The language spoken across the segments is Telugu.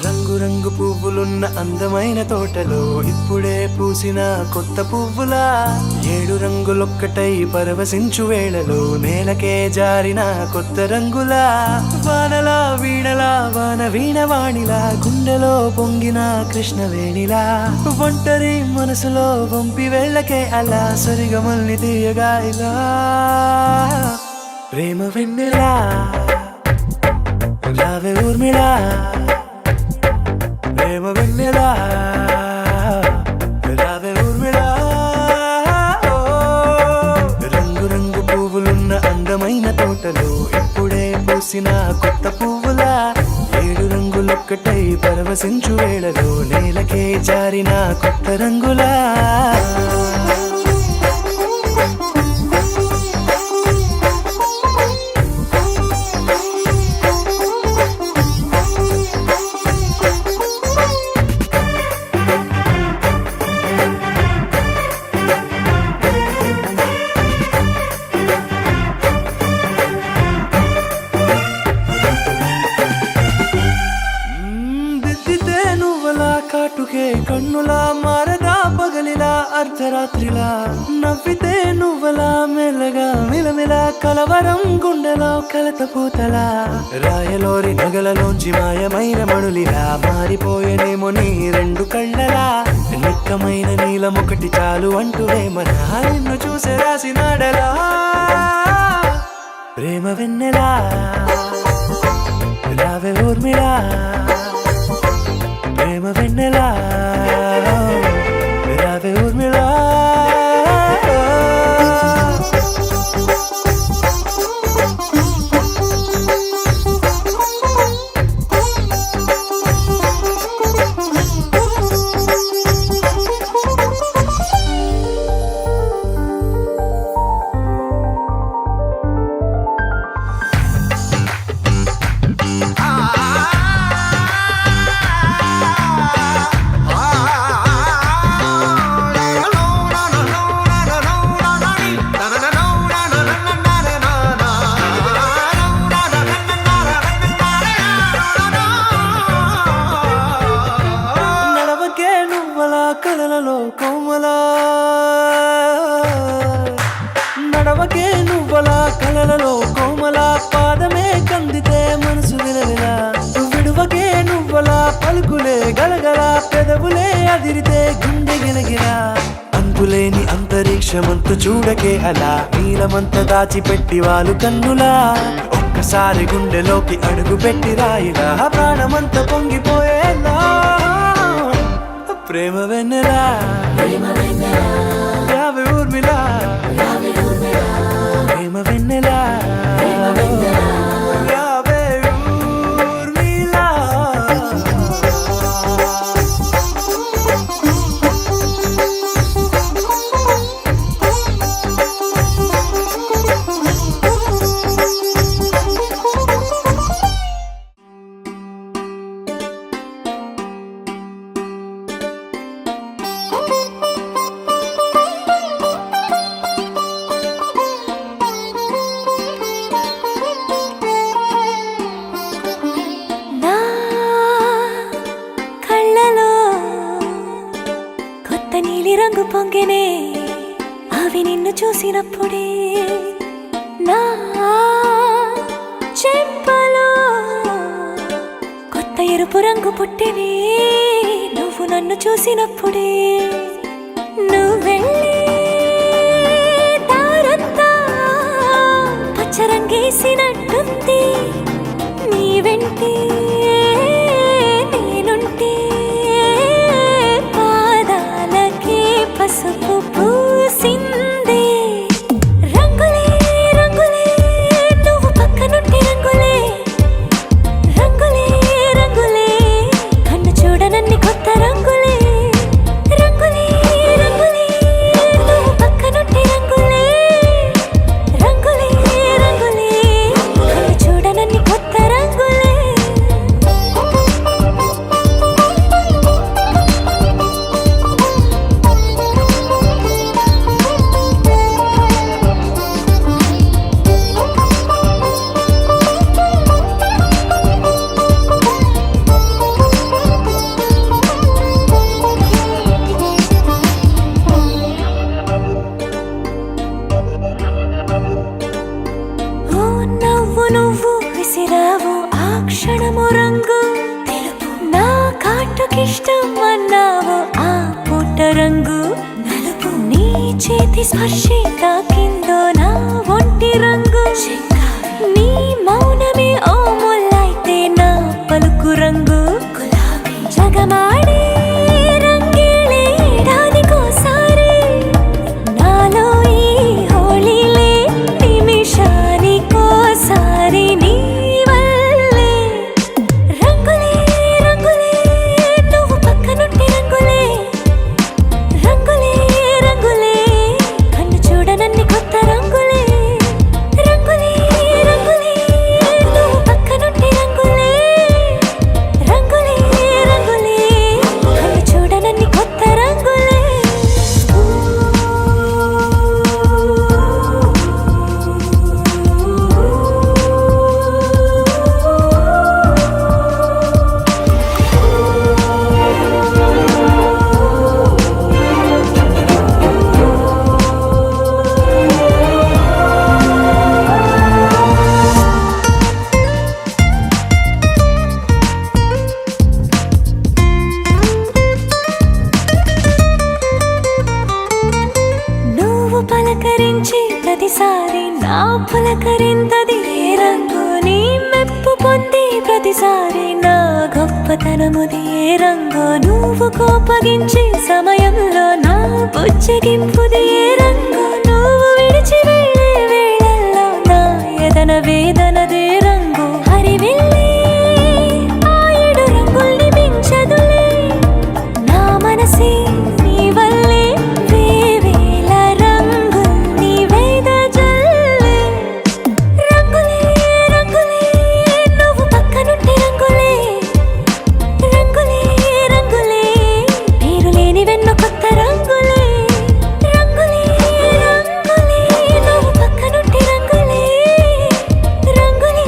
రంగు రంగు పువ్వులున్న అందమైన తోటలో ఇప్పుడే పూసిన కొత్త పువ్వులా 7 రంగులొక్కటై పరవశించు వేళలో నేలకే జారిన కొత్త రంగులా వానలా వీణలా వాన వీణవాణిలా గుండెలో పొంగిన కృష్ణవేణిలా ఒంటరి మనసులో వంపి వెళ్ళకే అలా సరిగమల్ని తీయగా ఇలా ప్రేమ వెన్నెలా రావే ఊర్మిళా ప్రేమ వెన్నెలా రావే ఊర్మిళా రంగు రంగు పువ్వులున్న అందమైన తోటలో ఇప్పుడే పూసిన కొత్త పువ్వులా 7 రంగులొక్కటై పరవశించు వేళలో నేలకే జారిన కొత్త రంగులా కాటుకే కన్నులా మారగా పగలిలా అర్ధరాత్రిలా నవ్వితే నువ్వలా మెల్లగా మిలమిలా కలవరం గుండెలో కలతపోతలా రాయలోరి నగలలోంచి మాయమైన మణులిలా మారిపోయేనేమో నీ 2 కళ్ళలా నిక్కమైన నీలమొకటి చాలు అంటూ వేమనా నిన్ను చూసే రాసినాడలా ప్రేమ వెన్నెలా రావే ఊర్మిళా ప్రేమ వెన్నెలా రావే ఊర్మిళా కలలలో కోమలా నడవకే నువ్వలా కలలలో కోమలా పాదమే కందితే మనసు విలవిలా గలగల పెదవులే అదిరితే గుండె గిలగిలా అంతులేని అంతరిక్షమంత చూడకే అలా నీలమంత దాచిపెట్టి వాళ్ళు కన్నులా ఒక్కసారి గుండెలోకి అడుగు పెట్టి రాయిలా ప్రాణమంత పొంగిపోయేలా ప్రేమ వెన్నెలా యావే ఊర్మిళా ప్రేమ వెన్నెలా యావే ఊర్మిళా నీలిరంగు పొంగెనే అవి నిన్ను చూసినప్పుడే నా చెంపలో కొత్త ఎరుపు రంగు పుట్టినే నువ్వు నన్ను చూసినప్పుడే నువ్వెళ్ళే దారంతా పచ్చరంగేసినట్టుంది నీ వెంటే పసుపు పూసిందే రంగులే రంగులే నువ్వు పక్కనుంటే రంగులే రంగులే రంగులే కన్ను చూడనన్ని కొత్త రంగులే రంగులే రంగులే నువ్వు పక్కనుంటే రంగులే రంగులే రంగులే కన్ను చూడనన్ని కొత్త రంగులే నువ్వు విసిరావు ఆ క్షణము రంగు తెలుపు నా కాటుకిష్టం అన్నావు ఆ పుట్ట రంగు నలుపు నీ చేతి స్పర్శే తాకిందో నా ఒంటి రంగు నీ మౌనమే ఓ ముల్లైతే నా పలుకు రంగు గులాబీ జగమాడే రంగేళే ఏడాదికోసారి నాలో ఈ హోళీలే నిమిషానికోసారి నీ వల్లే రంగులే రంగులే నువ్వు పక్కనుంటే రంగులే రంగులే రంగులే కన్ను చూడనన్ని కొత్త రంగులే రంగులే రంగులే నువ్వు పక్కనుంటే రంగులే రంగులే రంగులే కన్ను చూడనన్ని కొత్త రంగులే నువ్వు పలకరించి ప్రతిసారి నా పులకరింతది ఏ రంగు నీ మెప్పు పొంది ప్రతిసారి నా గొప్పతనముది ఏ రంగు నువ్వు కోపగించి సమయంలో నా బుజ్జగింపుది ఏ రంగు నువ్వు విడిచి వెళ్ళే వేళల్లో నా ఎదన వేదనదే రంగు హరివిల్లే ఆ ఏడు రంగుల్ని మించదులే నా మనసే నీ వల్లే వేవేల రంగుల్ని వెదజల్లే రంగులే రంగులే నువ్వు పక్కనుంటే రంగులే రంగులే రంగులే పేరు లేని వెన్న కొత్త రంగులే రంగులే రంగులే నువ్వు పక్కనుంటే రంగులే రంగులే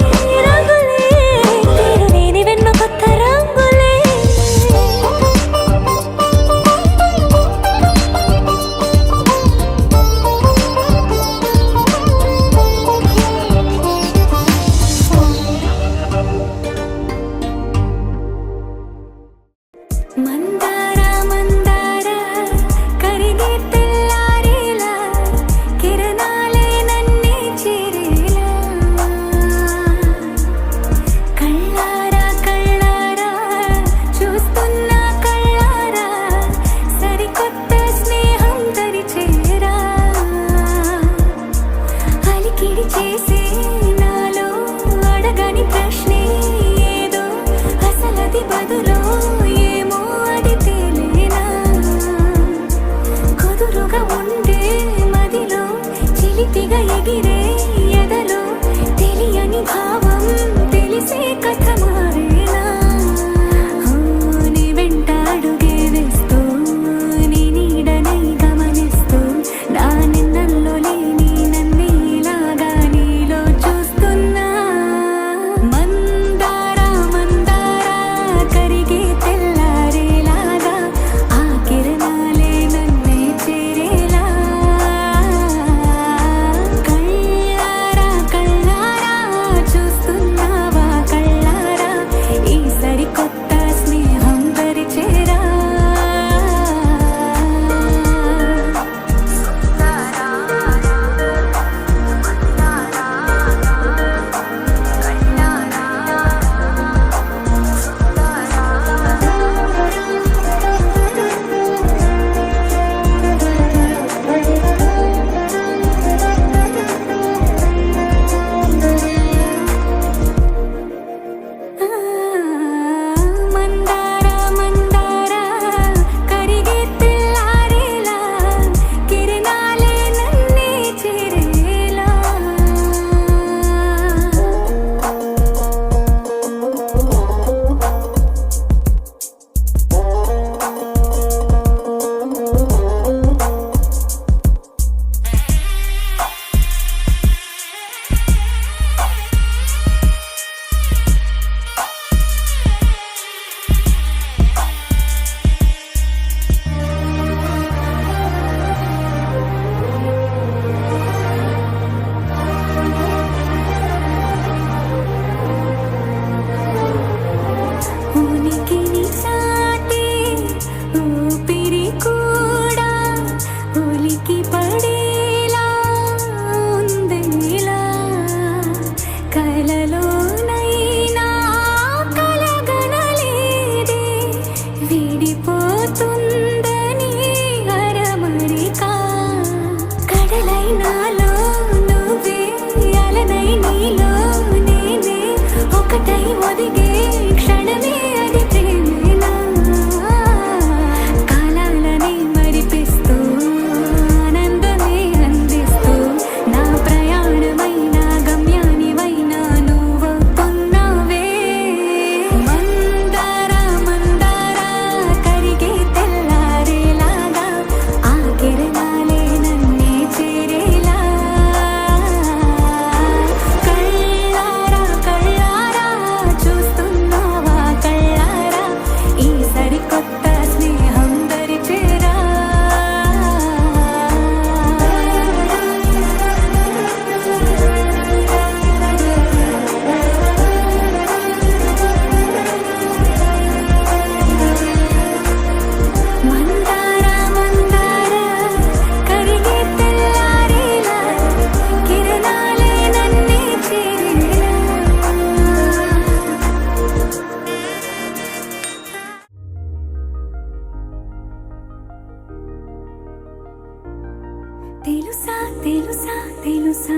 తెలుసా తెలుసా తెలుసా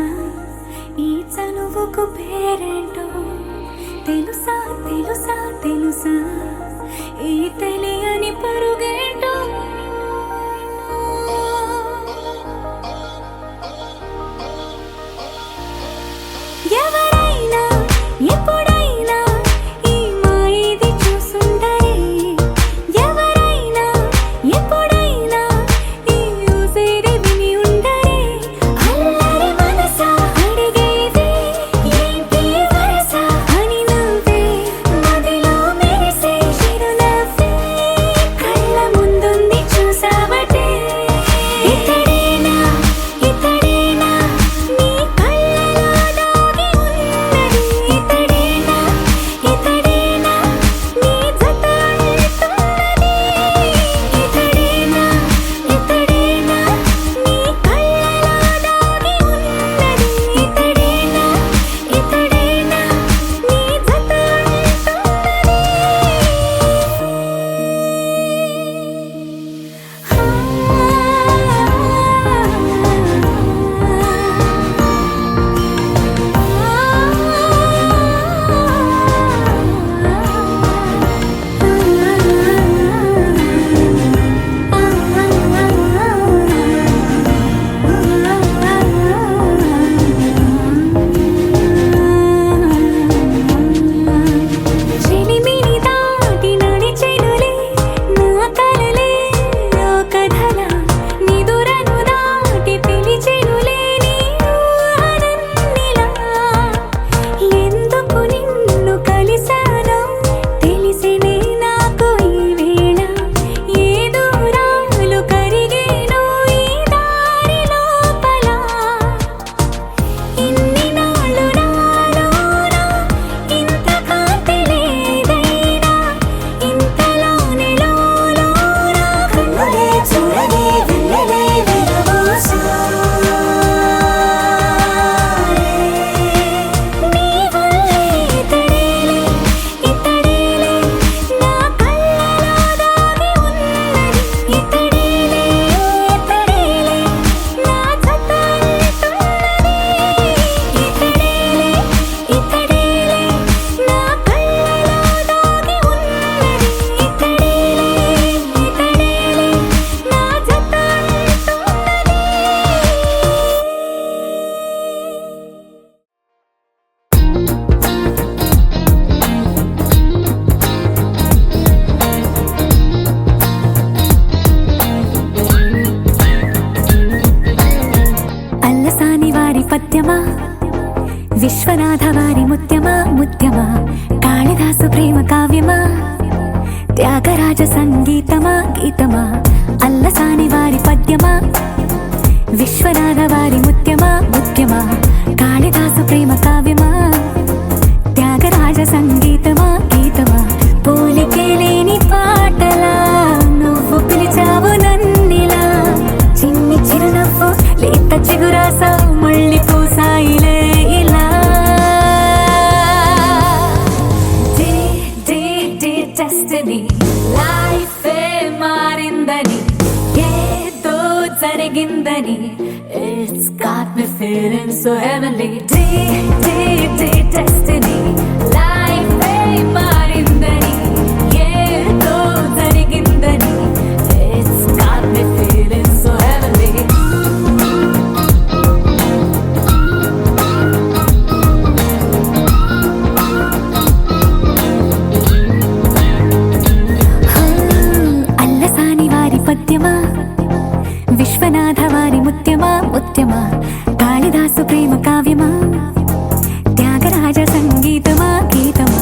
ఈ చనువుకు పేరేంటో తెలుసా తెలుసా తెలుసా ఈ తెలియని పరుగేంటో ఎవరైనా ఎప్పుడైనా ఈ మాయిది చూసుండరే ఎవరైనా ఎప్పుడైనా ఈ ఊసేది విని ఉండరే అల్లరి మనసా అడిగేది ఏంటి వరస అని నవ్వే మదిలో మెరిసే చిరునవ్వే కళ్ళ ముందుంది చూసావటే ఇతడేనా ఇతడేనా నీ కళ్ళలో దాగి ఉన్నది ఇతడేనా ఇతడేనా నీ జత అంటున్నది ఇతడేనా ఇతడేనా నీ కళ్ళలో దాగి ఉన్నది ఇతడేనా ఇతడేనా నీ జత చెలిమిని దాటి నడిచెనులే నా కలలే ఓ కథల నిదురను దాటి పిలిచెనులే నీ ఊహలన్నిలా ఎందుకు నిన్ను కలిసానో తెలిసినే నాకు ఈ వేళ ఏ దూరాలు కరిగేనో ఈ దారి లోపల ఇన్ని నాళ్ళు నాలోన ఇంత కాంతి లేదైనా ఇంతలోనే లోలోన కన్నులే చూడలే వెన్నెలే విరబోసారే నీ వల్లే ఇతడేలే ఇతడేలే నా కళ్ళలో దాగి ఉన్నది ఇతడేలే ఇతడేలే నా జత అంటున్నది ఇతడేలే ఇతడేలే నా కళ్ళలో దాగి ఉన్నది ఇతడేలే ఇతడేలే నా జత అంటున్నది అల్లసాని వారి పద్యమా విశ్వనాథ వారి ముత్యమా ముత్యమా కాళిదాసు ప్రేమ కావ్యమా త్యాగరాజ సంగీతమా గీతమా అల్లసాని వారి పద్యమా విశ్వనాథ వారి ముత్యమా ముత్యమా కాళిదాసు ప్రేమ కావ్యమా త్యాగరాజ సంగీతమా గీతమా పోలికే లేని పాటలా నువ్వు పిలిచావు నన్నిలా చిన్ని చిరునవ్వు లేత చిగురాసా మళ్ళీ పూసాయిలే ఇలా డే డే డే డెస్టినీ లైఫే మారిందని ఏదో జరిగిందని it's got me feeling so heavenly day day day destiny లైఫే మారిందని ఏదో జరిగిందని it's got me feeling so heavenly Allasani వారి పద్యమా విశ్వనాథ వారి ముత్యమా ముత్యమా కాళిదాసు ప్రేమ కావ్యమా త్యాగరాజ సంగీతమా గీతమా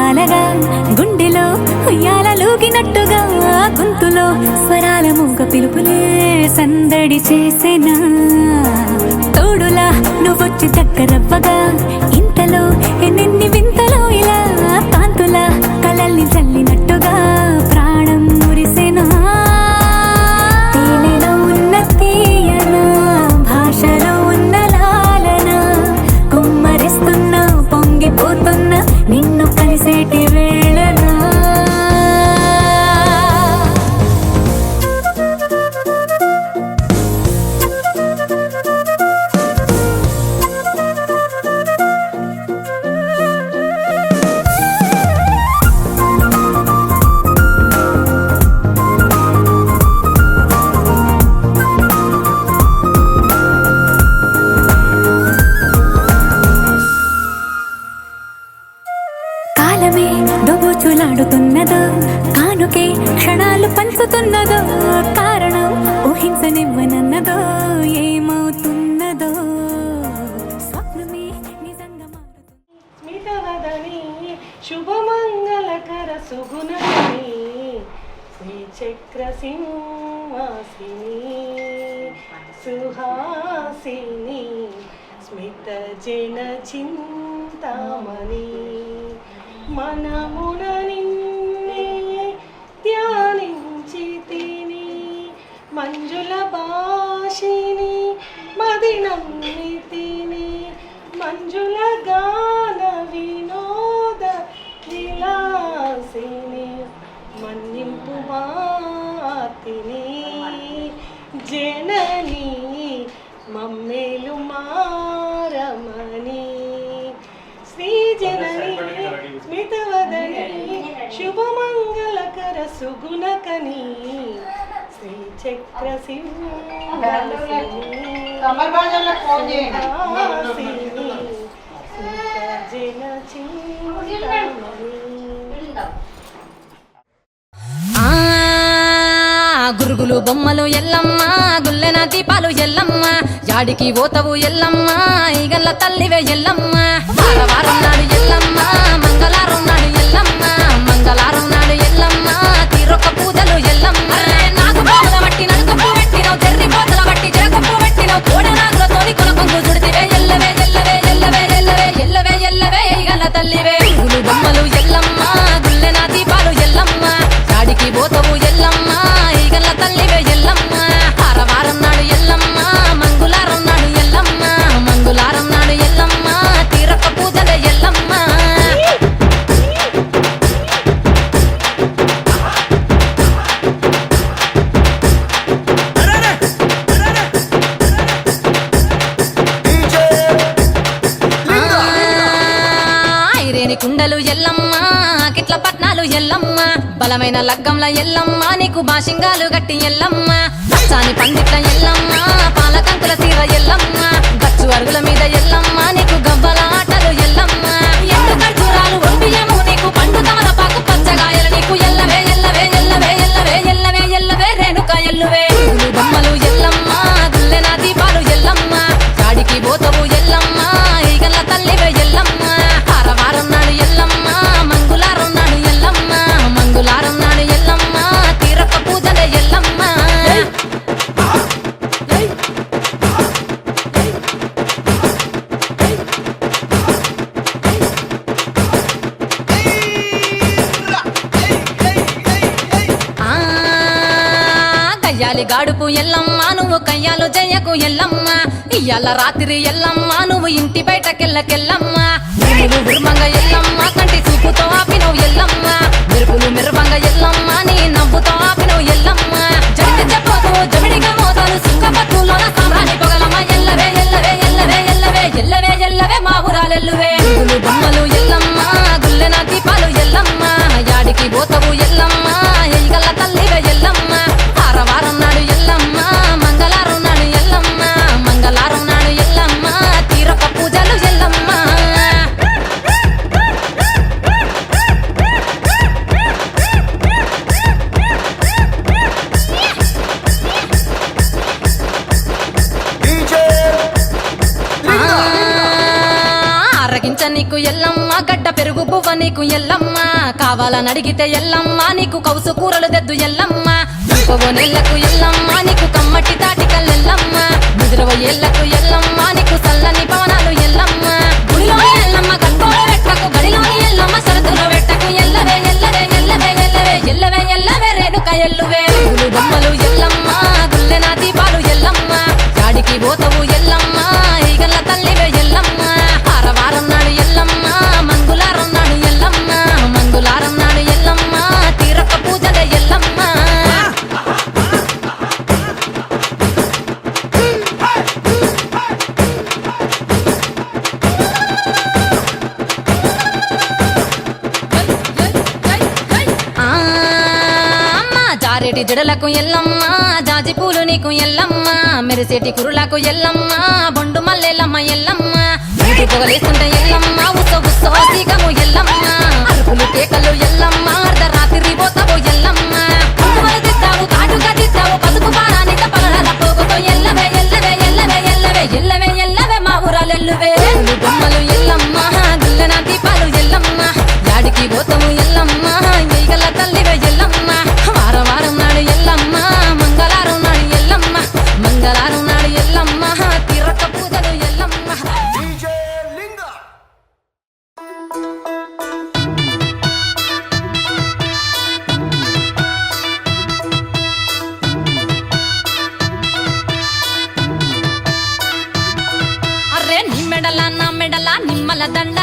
వాలగా గుండెలో ఉయ్యాలూగినట్టుగా గొంతులో స్వరాల మూగ పిలుపులే సందడి చేసేనా తోడులా నువ్వొచ్చి దగ్గరవ్వగా ఇంతలో ఎన్నెన్ని వింతలో ఇలా కాంతులా కలల్ని చల్లినట్టుగా ప్రాణం మురిసేనా తేనెలో ఉన్న తీయన భాషలో ఉన్న లాలన కుమ్మరిస్తున్న పొంగిపోతున్న నిన్ను కలిసేటి వేళనా కాలమే దొబుచులాడుతున్నదో కానుకే క్షణాలు పంచుతున్నదో కారణం ఊహించనివ్వనన్నదో ఏమవుతున్నదో స్వప్నమే నిజంగా మారుతుంది స్మితవదనీ శుభమంగళకర సుగుణమణి శ్రీచక్ర సింహాసిని సుహాసిని స్మిత జన చింతామణి మనమున నిన్నే ధ్యానించి తిని మంజుల భాషిని మదినమ్మితిని మంజుల గాన వినోద విలాసిని మన్నింపు మాతిని జనని మమ్మేలు మారమని శ్రీ జనని స్మితవదనీ శుభమంగళకర సుగుణకని శ్రీచక్ర సింహాసిని జన చింతామణి గురుగులు బొమ్మలు ఎల్లమ్మ గుల్లెన దీపాలు ఎల్లమ్మ యాడికి పోతవు ఎల్లమ్మ ఈగల్ల తల్లివే ఎల్లమ్మ వారం నాడు ఎల్లమ్మ మంగళారం నాడు ఎల్లమ్మ మంగళారం నాడు ఎల్లమ్మ తీరొక్క పూజలు ఎల్లమ్మ నాకు బాధ బట్టి నలుకప్పు పెట్టినవు జర్రి పోతల బట్టి జరకప్పు పెట్టినవు కోడ నాగులతోని కొనకొంగు చుడితివే ఎల్లవే ఎల్లవే ఎల్లవే ఎల్లవే ఎల్లవే ఎల్లవే ఈగల్ల తల్లివే గురుగులు బొమ్మలు ఎల్లమ్మ గుల్లెన దీపాలు ఎల్లమ్మ యాడికి పోతవు ఎల్లమ్మ ఈగల్ల తల్లివే ఎల్లమ్మ వారం నాడు ఎల్లమ్మ మంగుళారం నాడు ఎల్లమ్మ మంగుళారం నాడు ఎల్లమ్మ తీరొక్క పూజల ఎల్లమ్మ ఐరేని కుండలు ఎల్లమ్మ కిట్ల పట్నాలు ఎల్లమ్మ బలమైన లగ్గంల ఎల్లమ్మ నీకు బాషింగాలు గట్టి ఎల్లమ్మ పచ్చాని పండిట్ల ఎల్లమ్మ పాలకంకుల సీర ఎల్లమ్మ గచ్చు అరుగుల మీద ఎల్లమ్మ నీకు గవ్వల ఆటలు ఎల్లమ్మ ఎండు ఖర్జూరాలు ఒంటియము నీకు పండు తమలపాకు పచ్చగాయలు నీకు ఎల్లవే ఎల్లవే ఎల్లవే ఎల్లవే ఎల్లవే ఎల్లవే రేణుక ఎల్లువే గుళ్ళు బొమ్మలు ఎల్లమ్మ గుల్లెన దీపాలు ఎల్లమ్మ చాడికి పోతవు ఎల్లమ్మ ఈగల్ల తల్లివే ఎల్లమ్మ వారం నాడు ఎల్లమ్మ మంగుళారం నాడు ఎల్లమ్మ మంగుళారం నాడు ఎల్లమ్మ తీరొక్క పూజల ఎల్లమ్మ కయ్యాలి గాడుపు ఎల్లమ్మ నువ్వు కయ్యాలు జయ్యకు ఎల్లమ్మ ఇయ్యాల రాత్రి ఎల్లమ్మ నువ్వు ఇంటి బయటకెళ్ళకెళ్ళమ్మ మెరుపులు విరుమంగ ఎల్లమ్మ కంటి చూపుతో ఆపినవు ఎల్లమ్మ మెరుపులు మిరవంగ ఎల్లమ్మ నీ నవ్వుతో ఆపినవు ఎల్లమ్మ జడికి చెప్పదు జమిడిగా మోతాలు సుఖపత్తులోన సామ్రాణి పొగలమ్మ ఎల్లవే ఎల్లవే ఎల్లవే ఎల్లవే ఎల్లవే ఎల్లవే మా ఊరాలెల్లువే గుళ్ళు బొమ్మలు ఎల్లమ్మ గుల్లెన దీపాలు ఎల్లమ్మ యాడికి పోతవు ఎల్లమ్మ ఎయ్యగల్ల తల్లివే ఎల్లమ్మ వారం నాడు ఎల్లమ్మ మంగళారం నాడు ఎల్లమ్మ మంగళారం నాడు ఎల్లమ్మ తీరొక్క పూజలు ఎల్లమ్మ నీకు ఎల్లమ్మ గడ్డ పెరుగు బువ్వ నీకు ఎల్లమ్మ కావాలని అడిగితే ఎల్లమ్మ నీకు కౌసు కూరలు దెద్దు ఎల్లమ్మ ఇంకో నెల్లకు ఎల్లమ్మ నీకు కమ్మటి తాటికల్లెల్లమ్మ ముదిరవ ఏళ్లకు ఎల్లమ్మ నీకు సల్లని పవనాలు ఎల్లమ్మ గుడిలోని ఎల్లమ్మ గల్పోల వెట్టకు గడిలోని ఎల్లమ్మ సరదుల వెట్టకు ఎల్లవే ఎల్లవే ఎల్లవే ఎల్లవే ఎల్లవే ఎల్లవే రేణుక ఎల్లువే గులు బొమ్మలు ఎల్లమ్మ గుల్లెన దీపాలు ఎల్లమ్మ చాడికి పోతవు ఎల్లమ్మ ఈగల తల్లివే ఎల్లమ్మ వారం నాడు ఎల్లమ్మ మంగులారం నాడు ఎల్లమ్మ మంగులారం నాడు ఎల్లమ్మ తీరక పూజలే ఎల్లమ్మ జారేటి జడలకు ఎల్లమ్మ జాజి పూలు నీకు ఎల్లమ్మ మెరిసేటి కురులకు ఎల్లమ్మ బొండు మల్లెల్లమ్మ ఎల్లమ్మ ఇంటి పొగలేస్తుంటే ఎల్లమ్మ ఉత్సవ సీకము ఎల్లమ్మ అరుపులు కేకలు ఎల్లమ్మ అర్ధరాత్రి పోతావు ఎల్లమ్మ కుంకుమలు తిట్టావు కాటుగా తిట్టావు పసుపు పారానిక పగడాల పోగుతో ఎల్లవే ఎల్లవే ఎల్లవే ఎల్లవే ఎల్లవే ఎల్లవే మా ఊరాలెల్లువే బొమ్మలు ఎల్లమ్మ గుల్లెన దీపాలు ఎల్లమ్మ యాడికి పోతావు ఎల్లమ్మ ఈగల తల్లివే ఎల్లమ్మ వారం నాడు ఎల్లమ్మ మంగళారం నాడు ఎల్లమ్మ మంగళారం నాడు ఎల్లమ్మ తిరక పూజలు ఎల్లమ్మ అరే నీ మెడల నా మెడల నిమ్మల దండ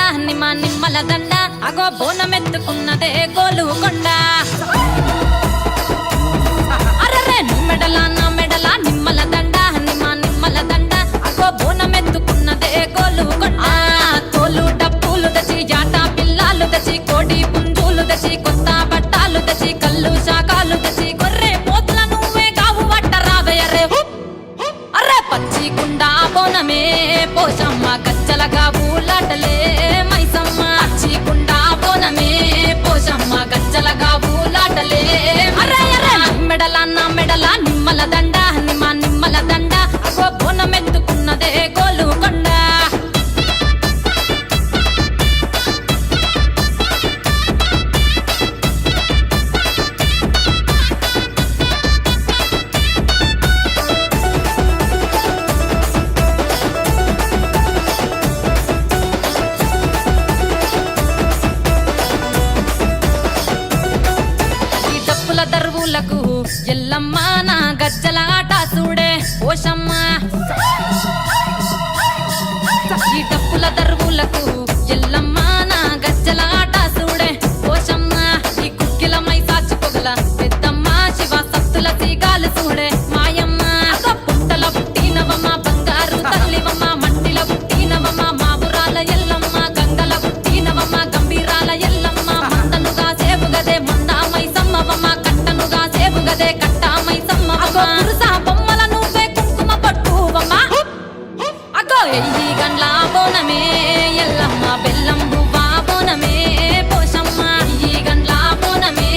నిమ్మల దండ అగో బోనమెత్తుకున్నదే గోలు కొండ అరే నీ మెడల నా మెడల నిమ్మల దండ నిమ్మల దండ అగో బోనమెత్తుకున్నదే గోలు కొండ తోలు డప్పులు తెచ్చి జాట పిల్లాలు తెచ్చి కోడి పుంజులు తెచ్చి కొత్త బట్టాలు తెచ్చి కళ్ళు శాకాలు తెచ్చి గొర్రె పోతుల నువ్వే కావు వట్ట రావయ్యరే అరే పచ్చి కుండా బోనమే పోషమ్మ గజ్జలగా ఊలాటలే మైసమ్మ పచ్చి కుండా బోనమే పోషమ్మ గజ్జలగా ఊలాటలే అరే అరే మెడల నా మెడల నిమ్మల దండ నిమ్మల దండ అగో బోనమెత్తుకున్నదే గోలు కొండ దరువులకు ఎల్లమ్మ నా గజ్జల ఆట చూడే ఓషమ్మ ఈ డప్పుల దరువులకు ఎల్లమ్మ నా గజ్జల ఆట చూడే ఓషమ్మ ఈ కుక్కిల మై సాచి పొగల పెద్దమ్మ శివ సత్తుల సీగాలు చూడే మాయమ్మ పుట్టల పుట్టినవమ్మ బంగారు తల్లివమ్మ మట్టిల పుట్టినవమ్మ మాబురాల ఎల్లమ్మ గంగల పుట్టినవమ్మ గంభీరాల ఎల్లమ్మ మందనుగా సేపుగదే మందామై సమ్మవమ్మ కట్టనుగా సేపుగదే కట్టామై సమ్మవమ్మ పురుసా బొమ్మల నువ్వే కుంకుమ పట్టువమ్మ అగో ఎయ్యి గండ్ల బోనమే ఎల్లమ్మ బెల్లం బువ్వ బోనమే పోషమ్మ ఈ గండ్ల బోనమే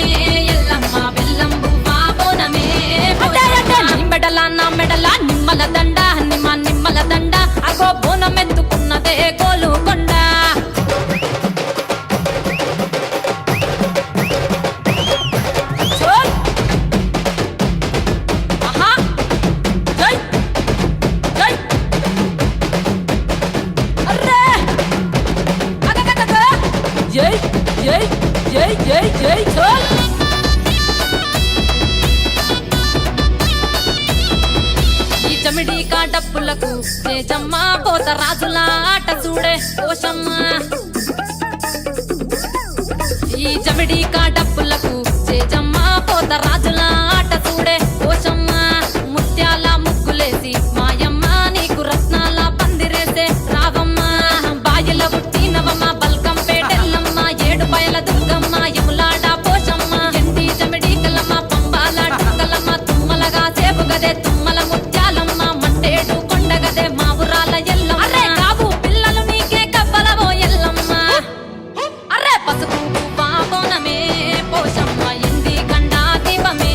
ఎల్లమ్మ బెల్లం బువ్వ బోనమే నీ మెడల నా మెడల నిమ్మల దండ నిమ్మల దండ అగో బోనమెత్తుకున్నదే గోలు కొండ జై జై జై జై జై చోల్ ఈ చమిడి కాటప్పులకు చేజమ్మ పోత రాజుల ఆట చూడే ఓషమ్మ ఈ చమిడి కాటప్పులకు చేజమ్మ పోత రాజుల ఆట చూడే ఓషమ్మ ముత్యాల ముగ్గులేసి మాయమ్మ నీకు రత్నాల పందిరేసే రావమ్మ బాయిల పుట్టినవమ్మ బల్కం పేటెల్లమ్మ ఏడు బయల దుర్గమ్మ యములాడ పోషమ్మ ఎండి చమిడి కలమ్మ పంబాల డుక్కలమ్మ తుమ్మలగా సేపుగదే తుమ్మల ముత్యాలమ్మ మంటేడు కొండగదే మా ఊరాల ఎల్లమ్మ అరే కావు పిల్లలు నీకే కవ్వలవో ఎల్లమ్మ అరే పసుపు బోనమే పోషమ్మ ఎండి గండా దీపమే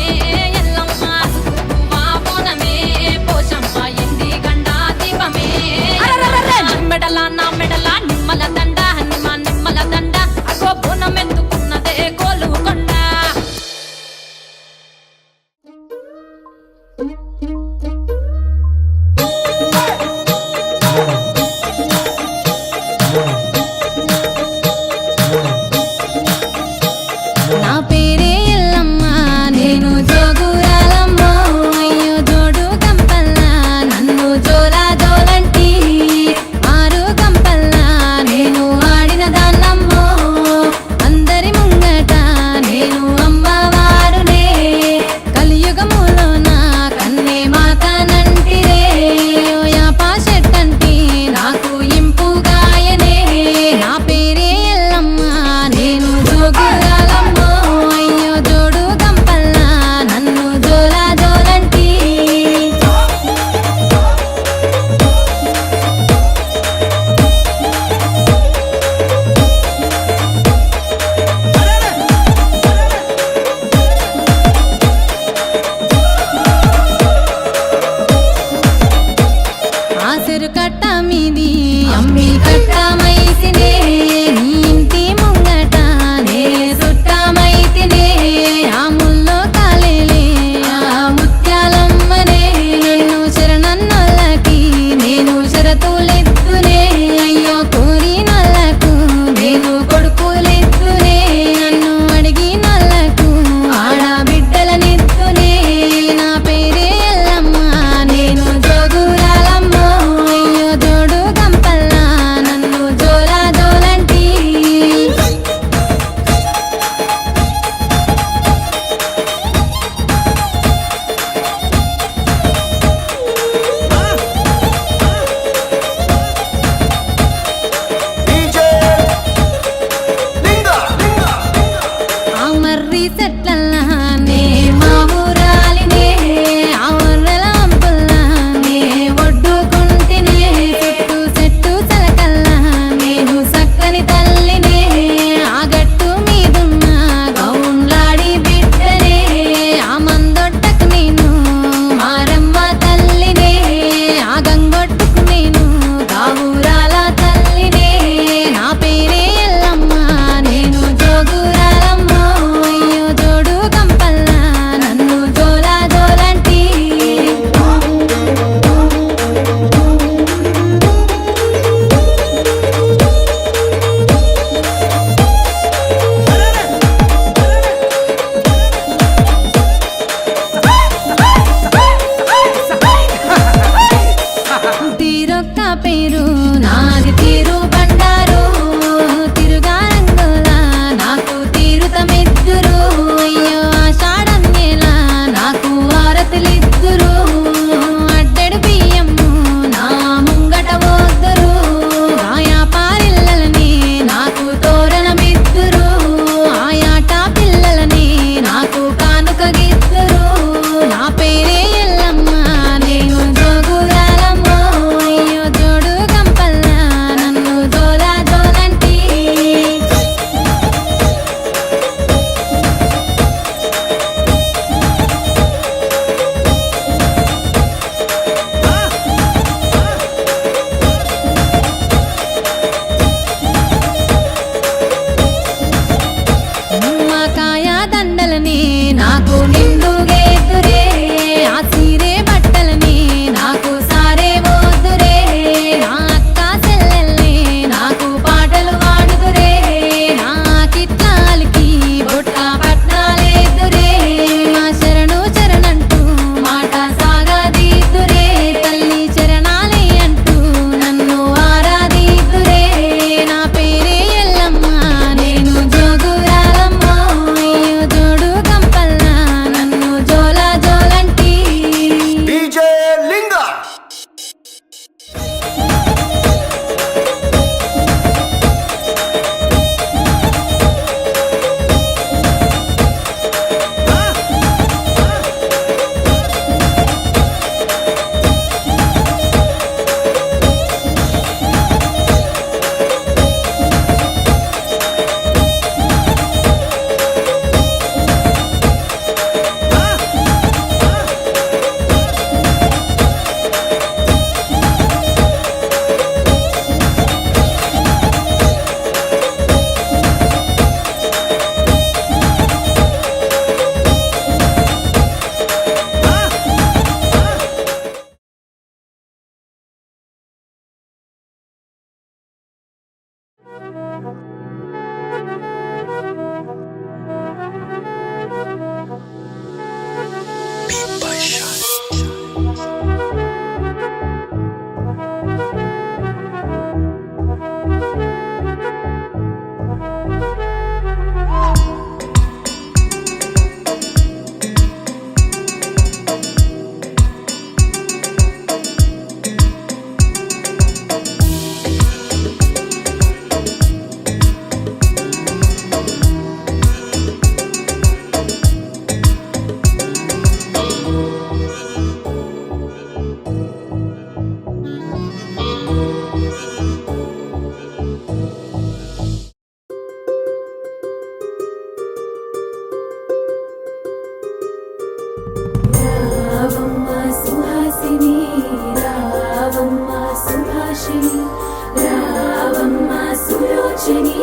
పచ్చని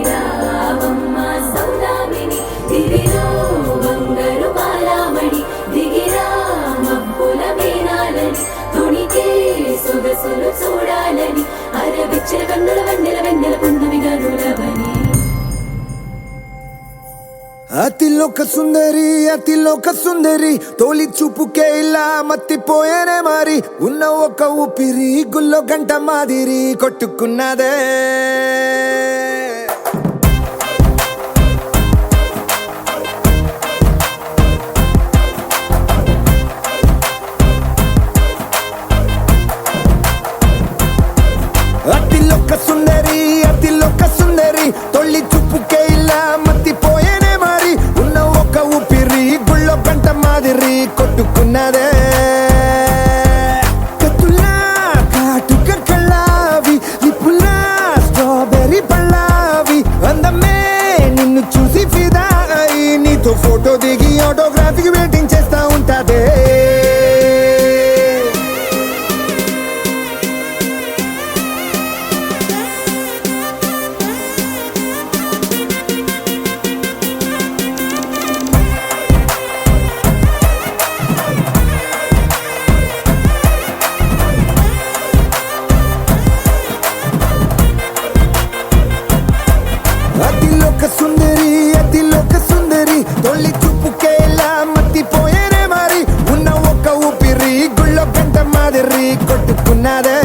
రావమ్మ సౌదామిని దివిలో బంగారు బాలామణి దిగిరా మబ్బుల మేనాలని తొణికే సొగసులు చూడాలని అరవిచ్చిన కన్నుల వెన్నెల వెన్నెల పున్నమి గనులవని అతిలోక సుందరి తోలి చూపుకే ఇలా మత్తిపోయేనే మారి ఉన్న ఒక ఊపిరి గుల్లో గంట మాదిరి కొట్టుకున్నదే అతిలోక సుందరి తొలి చూపుకే ఇలా మత్తిపోయేనే మారి ఉన్న ఒక ఊపిరి గుళ్ళో గంట మాదిరి కొట్టుకున్నదే కత్తులా కాటుక కళ్ళావి లిప్పులా స్ట్రాబెర్రీ పళ్ళావి అందమే నిన్ను చూసి ఫిదా అయి నీతో ఫోటో దిగి ఆటోగ్రాఫీకి వెయిటింగ్ చేస్తా ఉంటాదే అతిలోక సుందరి తొలి చూపుకే ఇలా మత్తిపోయేనే మారి ఉన్న ఒక ఊపిరి గుళ్ళో గంట మాదిరి కొట్టుకున్నదే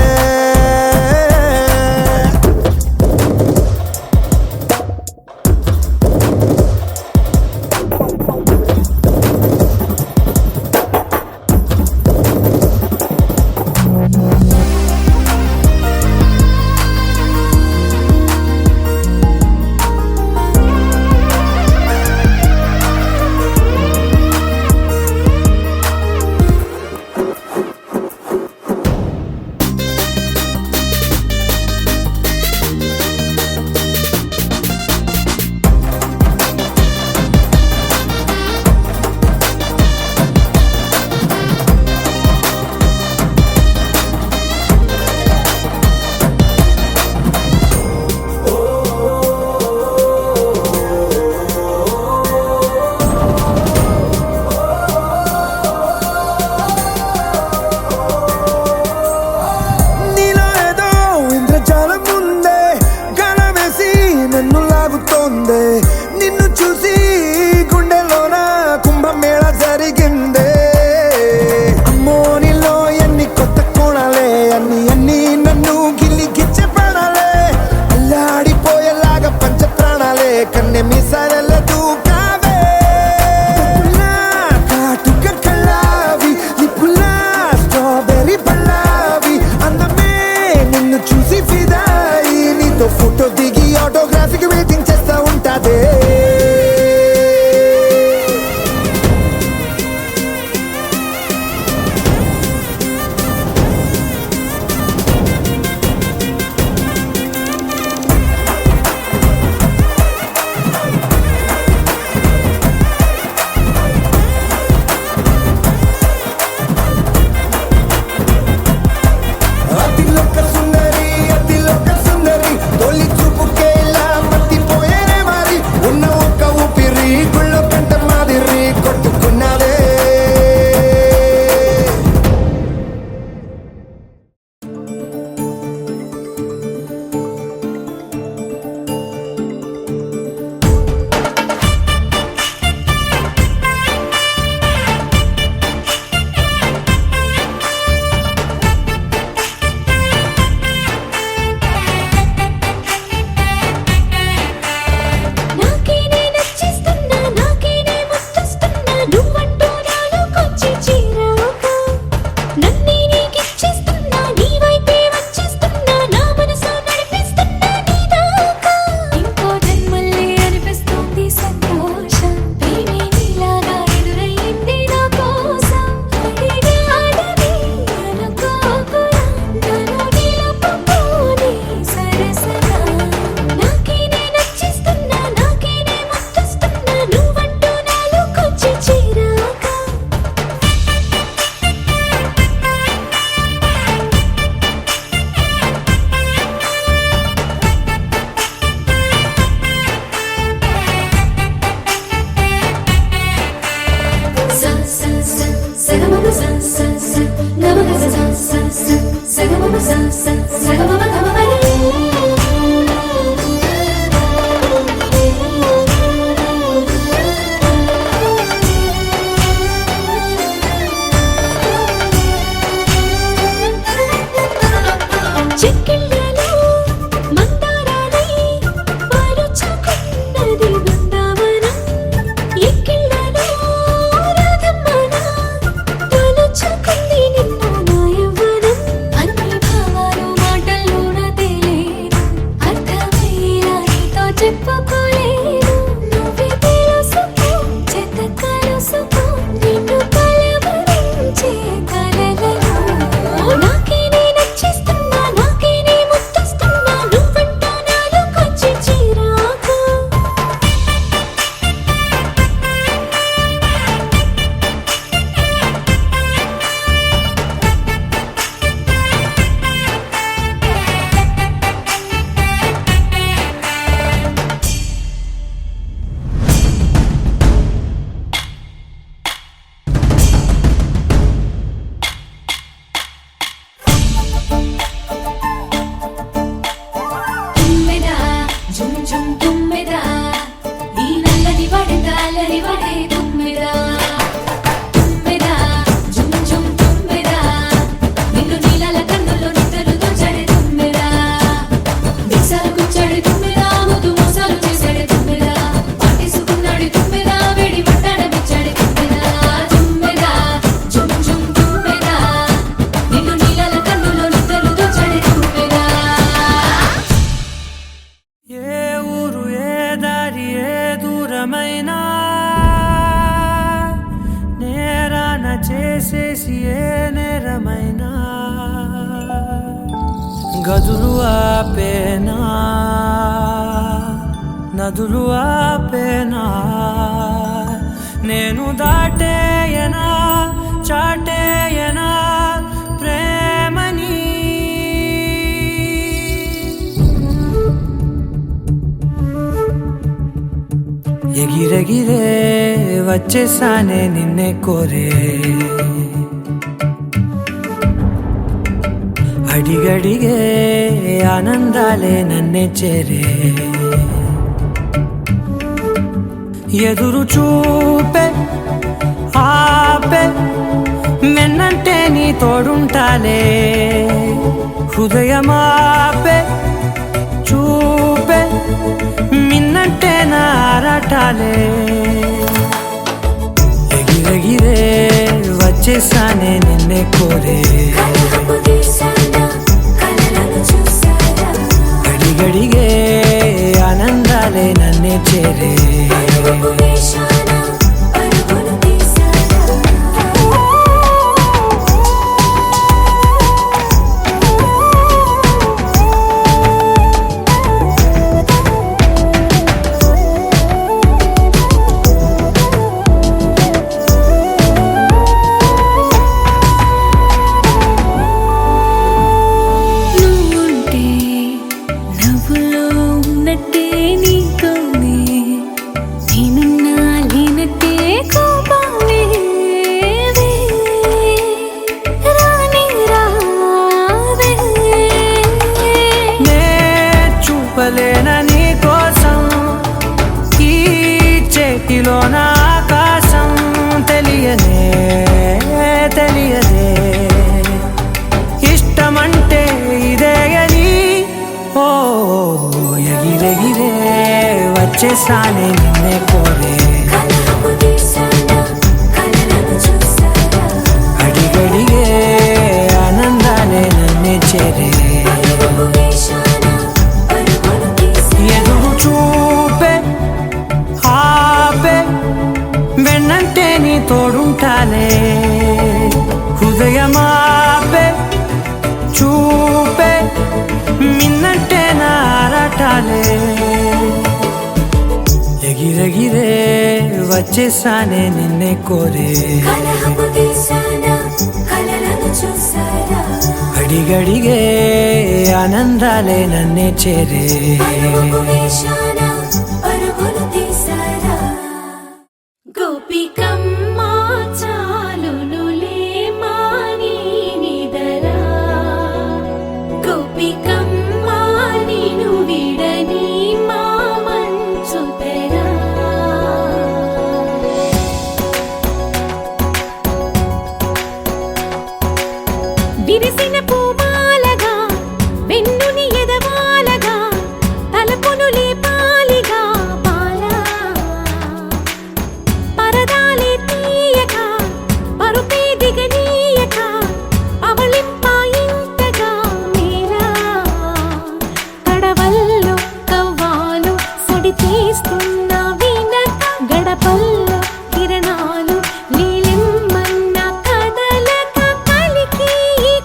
నిన్ను చూసి గుండెలోన కుంభమేళ జరిగిందే అమ్మో నీలో ఎన్ని కొత్త కోణాలే అన్ని నన్ను గిల్లి గిచ్చే ప్రాణాలే అల్లాడిపోయేలాగా పంచ ప్రాణాలే కన్నె మీసాల దూకావే కాటుక కళ్ళావి లిప్పులా స్ట్రాబెర్రీ పళ్ళావి అందమే నిన్ను చూసి ఫిదాయి నీతో ఫోటో దిగి ఆటోగ్రాఫీకి వెయిటింగ్ చేస్తా ఉంటాదే అతిలోక సుందరి తొలి చూపుకే ఇలా మత్తిపోయేనే చేసి ఏ నేరమైనా గదులు ఆపేనా నదులు ఆపేనా నేను దాటేయనా చాటేయనా ప్రేమని ఎగిరెగిరే వచ్చేసానే నిన్నే కోరే అడిగడిగే ఆనందాలే నన్నే చేరే ఎదురు చూపే ఆపే మెన్నంటే నీ తోడుంటాలే హృదయమాపే చూపే మిన్నంటే నారాటాలే ఎగిరెగిరే వచ్చేసానే నిన్నే కోరే అడిగడిగే ఆనందాలే నన్నే చేరే నీ కోసం ఈ చేతిలో నా ఆకాశం తెలియదే ఇష్టమంటే ఇదే అని ఓ ఎగిరెగిరే వచ్చేసానే నిన్నే కోరే అడిగడిగే ఆనందాలే నన్నే చేరే ఎదురు చూపే ఆపే వెన్నంటే నీ తోడుంటాలే హృదయమాపే చూపే మిన్నంటే నారాటాలే ఎగిరెగిరే వచ్చేసానే నిన్నే కోరే అడిగడిగే ఆనందాలే నన్నే చేరే గోపికమ్మా చాలునులే మాని నిదరా గోపికమ్మా నిను విడని మా మంచు తెరా విరిసిన పూమాలగా వెన్నుని ఎదవాలగా తలపును లేపాలిగా బాలా పరదాలే తీయక పరుపే దిగనీయక అవలింపాయింతగా మీరా తడవల్లో కవ్వాలు సడి చేస్తున్న వినక గడపల్లో కిరణాలు నీలిమ్మన్న కదలక కలికి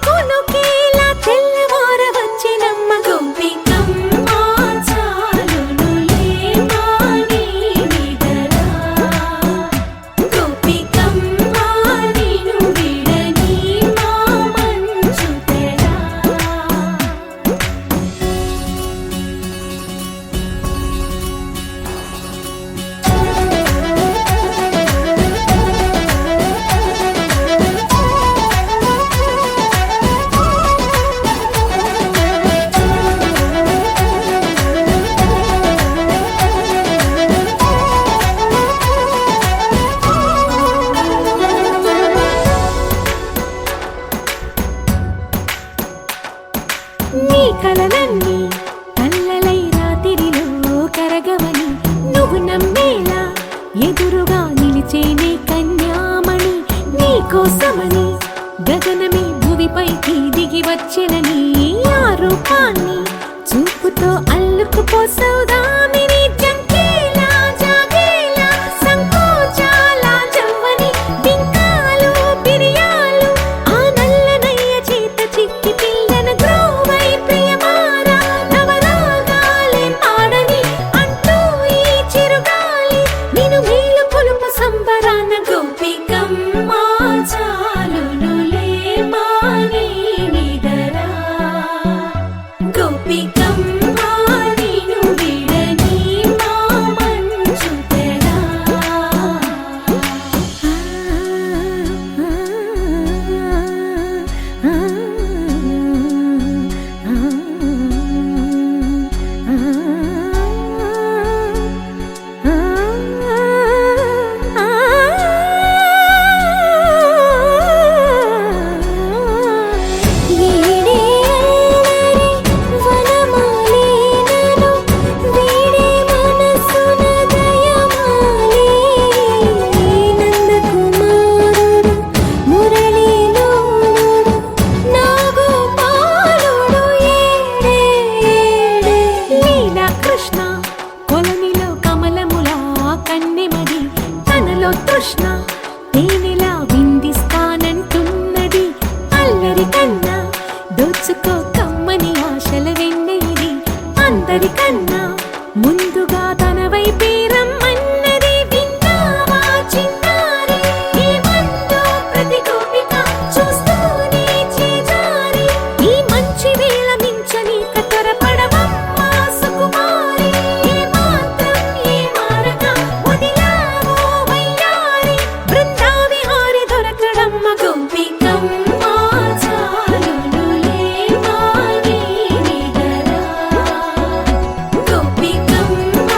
కొనుకేలా తెల్లవార వచ్చినమ్మ గోపికమ్మ చాలునులే మాని నిదరా గోపికమ్మ నిను విడని మా మంచు తెరా నీ కలలన్నీ కల్లలై రాత్రిలో కరగవని నువ్వు నమ్మేలా ఎదురుగా నిలిచేనే కన్యామణి నీ కోసమని గగనమే భువిపైకి దిగి వచ్చెనని ఆ రూపాన్ని చూపుతో అల్లుకుపోసౌదామిని జంకేలా జాగేలా సంకోచాల జవ్వని బింకాలు బిరియాలు నాలో తృష్ణ తేనెలా విందిస్తానంటున్నది అల్లరి కన్నా దోచుకో కమ్మని ఆశల వెన్నెయిది అందరికన్నా ముందుగా తన వైపే రమ్మన్నది విన్నావా చిన్నారి ఏమందో ప్రతి గోపిక చూస్తూనే చేజారి ఈ మంచి వేళ మించని కతరపడవమ్మ సుకుమారి ఏ మాత్రం ఏ మారక వదిలావో వయ్యారి బృందావిహారి దొరకడమ్మ గోపికమ్మ చాలునులే మాని నిగరా గోపికమ్మ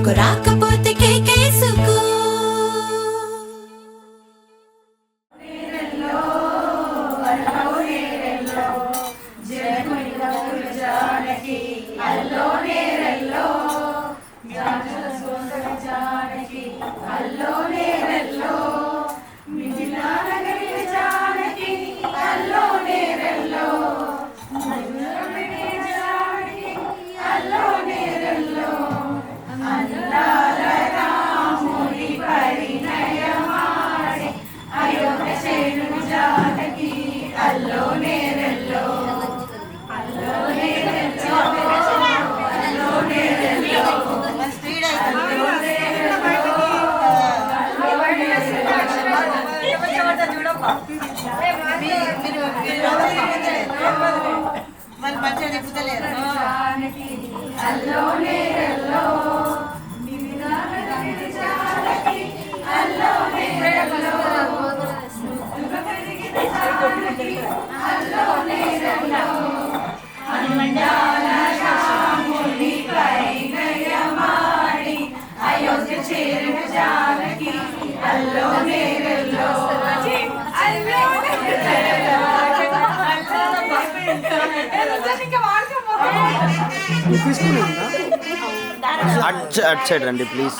ఎందుకు రాకపోతే కేకేసుకో అటు సైడ్ రండి ప్లీజ్.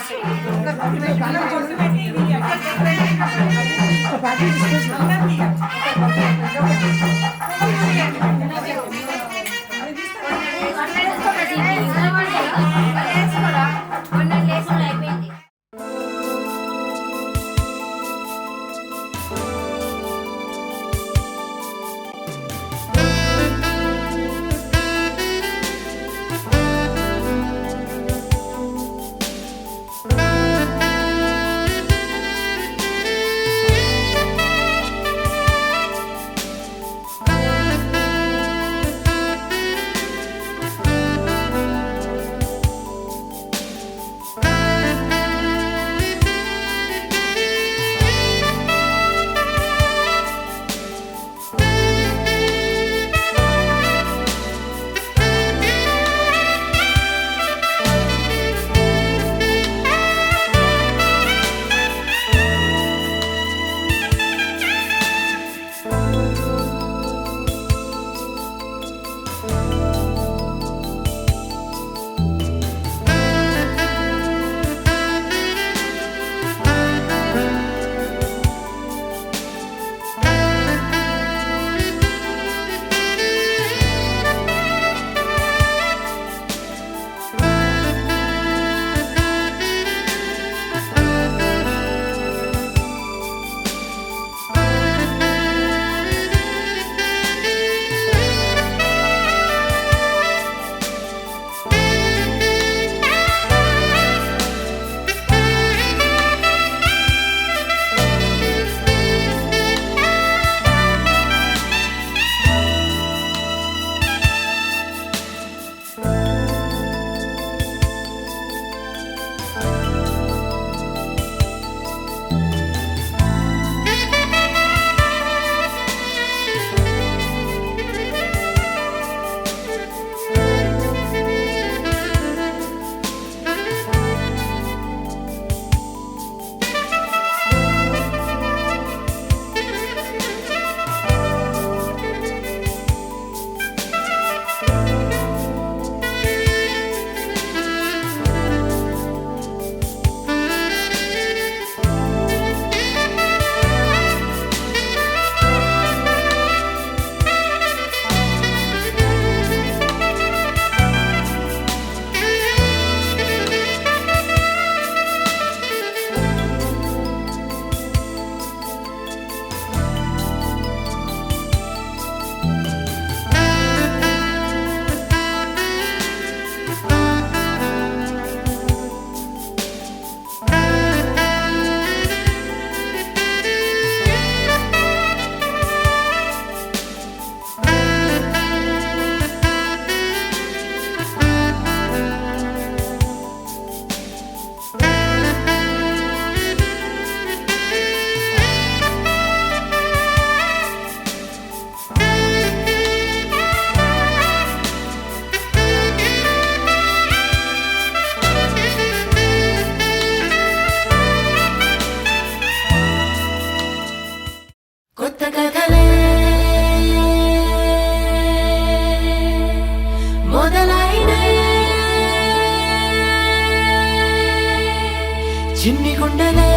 చిన్ని గుండెలే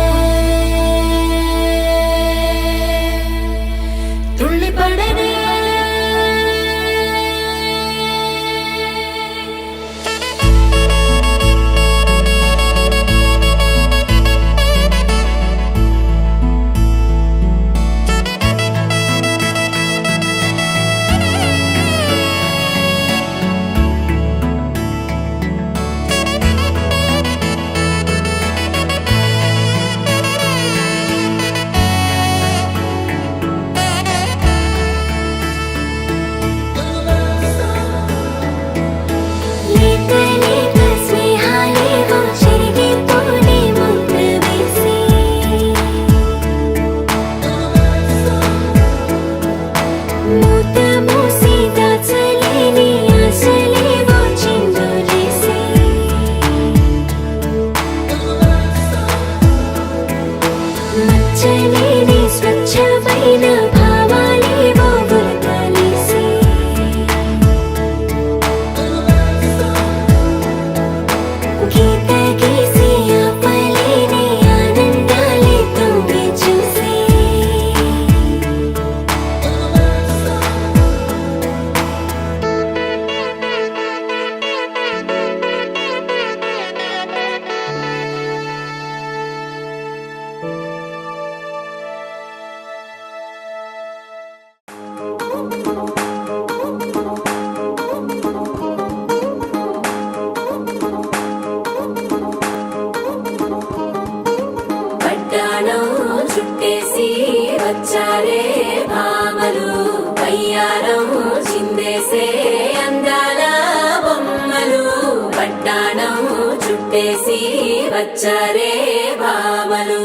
తుళ్ళి పడనే లేత లేత స్నేహాలేవో చెరిగిపోని ముద్ర వేసి మూత మూసి దాచలేని ఆశలేవో చిందులేసి మచ్చలేని స్వచ్ఛమైన భావాలేవో గురకలేసి గీత గీసి ఆపలేని ఆనందాలే తొంగి చూసి పడ్డాణం చుట్టేసి వచ్చారే భామలు వయ్యారం చిందేసే అందాల బొమ్మలు పడ్డాణం చుట్టేసి వచ్చారే భామలు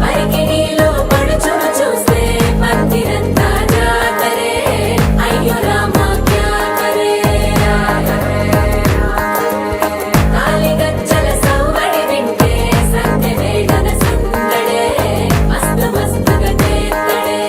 పరికిణీలో పడుచును చూస్తే మందిరంతా జాతరే అయ్యో రామా క్యా కరే కాలిగజ్జల సవ్వడి వింటే సంధ్య వేళన సందడే మస్తు మస్తుగా చేత్తడే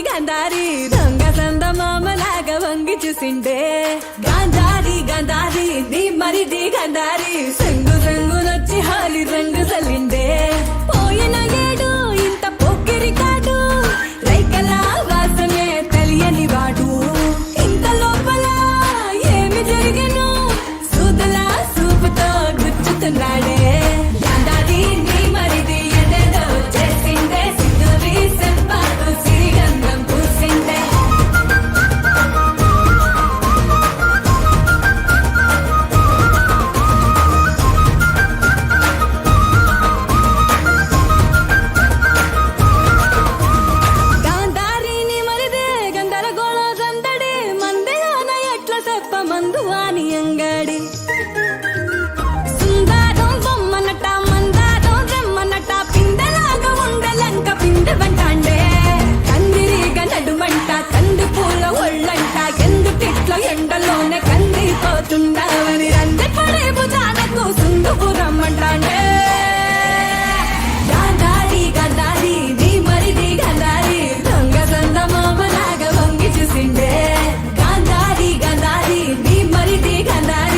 గంధారి దొంగ సంద మామలాగా వంగి చూసిండే గాంధారి గాంధారి నీ మరిది గంధారి సంగు సంగునొచ్చి హాలి రంగు సలిండే పోయిన ఏడు ఇంత పొక్కిరి కాడు రైకల వాసనే తెలియని వాడు ఇంత లోపల ఏమి జరిగను సూదులా సూపుతో గుచ్చుతున్నాడే గాంధారి నీ మరిది ఎదేదో చేసిందే సింధూరి సెంపాకు సిరిగంధం పూసిందే గాంధారిని మరిదే గందరగోళ సందడి మందిలోన ఎట్ల చెప్ప మందు అని అంగడి సుందరం బొమ్మనట మందారం రెమ్మనట పిందెలాగా ఉండలంక పిందె వంటాండే కందిరిగా నడుమంట కంది పూల ఒళ్ళంట ఎందుకిట్ల ఎండలోనే కందిపోతుండవని రంది పడే భుజానకు సుందుకు రమ్మంటాండే గాంధారి గాంధారి నీ మరిది గాంధారి దొంగ సంద మామలాగా వంగి చూసిండే గాంధారి గాంధారి నీ మరిది గాంధారి